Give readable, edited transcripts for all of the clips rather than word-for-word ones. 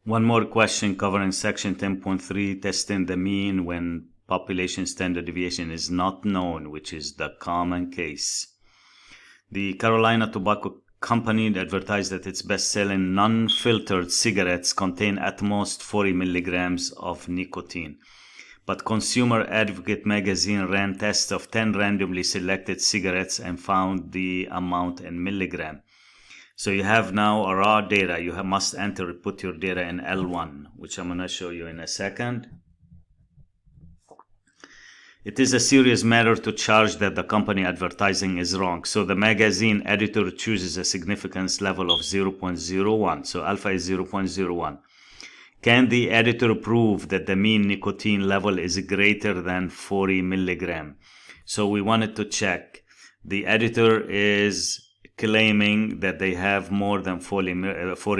One more question covering section 10.3, testing the mean when population standard deviation is not known, which is the common case. The Carolina Tobacco Company advertised that its best-selling non-filtered cigarettes contain at most 40 milligrams of nicotine. But Consumer Advocate magazine ran tests of 10 randomly selected cigarettes and found the amount in milligram. So you have now a raw data. You must put your data in L1, which I'm going to show you in a second. It is a serious matter to charge that the company advertising is wrong. So the magazine editor chooses a significance level of 0.01. So alpha is 0.01. Can the editor prove that the mean nicotine level is greater than 40 milligram? So we wanted to check. The editor is claiming that they have more than 40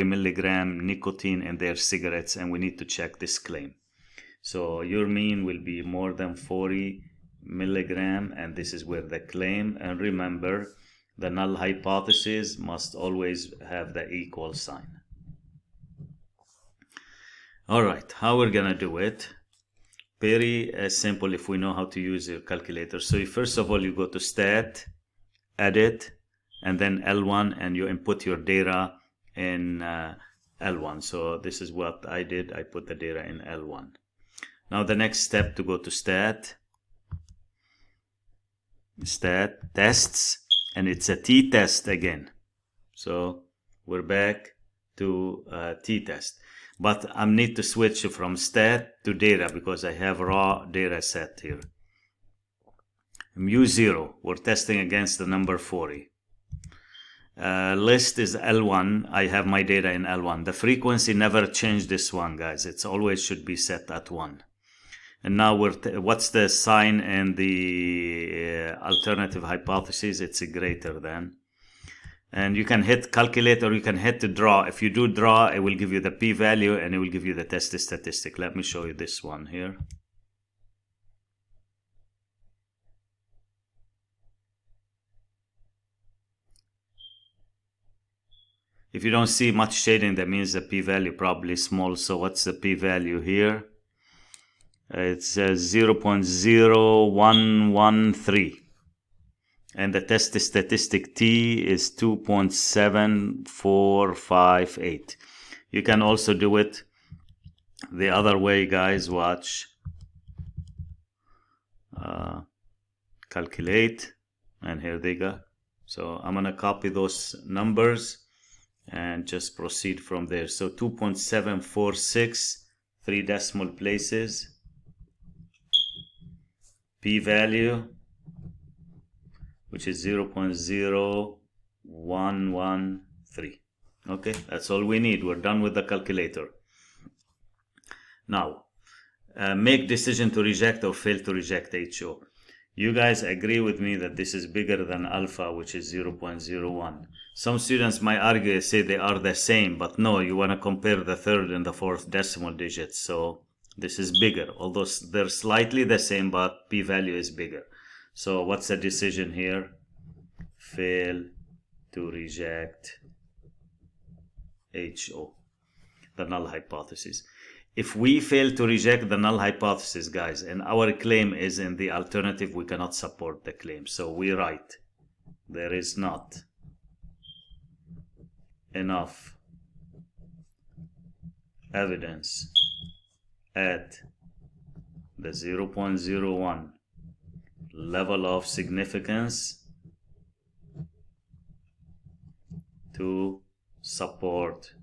milligram nicotine in their cigarettes, and we need to check this claim. So your mean will be more than 40 milligram, and this is where the claim. And remember, the null hypothesis must always have the equal sign. All right, how we're gonna do it? Very simple if we know how to use your calculator. So first of all, you go to Stat, Edit, and then L1, and you input your data in L1. So this is what I did. I put the data in L1. Now the next step, to go to Stat, Tests, and it's a t-test again. So we're back to t-test. But I need to switch from Stat to data because I have raw data set here. mu0, we're testing against the number 40. List is L1. I have my data in L1. The frequency never changed this one, guys. It's always should be set at 1. And now what's the sign in the alternative hypothesis? It's greater than. And you can hit calculate or you can hit to draw. If you do draw, it will give you the p-value and it will give you the test statistic. Let me show you this one here. If you don't see much shading, that means the p-value probably small. So what's the p-value here? It says 0.0113. And the test statistic T is 2.7458. You can also do it the other way, guys. Watch. Calculate. And here they go. So I'm going to copy those numbers and just proceed from there. So 2.746, 3 decimal places. P-value, which is 0.0113. Okay, that's all we need. We're done with the calculator. Now, make decision to reject or fail to reject HO. You guys agree with me that this is bigger than alpha, which is 0.01. Some students might argue, say they are the same, but no, you want to compare the third and the fourth decimal digits. So this is bigger, although they're slightly the same, but p-value is bigger. So what's the decision here? Fail to reject HO, the null hypothesis. If we fail to reject the null hypothesis, guys, and our claim is in the alternative, we cannot support the claim. So we write, there is not enough evidence at the 0.01 level of significance to support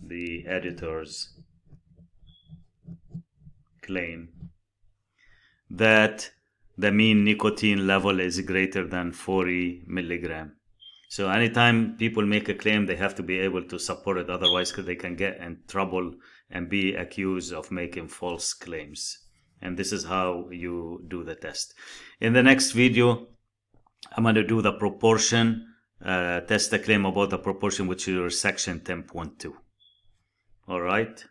the editor's claim that the mean nicotine level is greater than 40 milligram. So anytime people make a claim, they have to be able to support it, otherwise they can get in trouble and be accused of making false claims. And this is how you do the test. In the next video, I'm going to do the proportion, test the claim about the proportion, which is section 10.2. All right.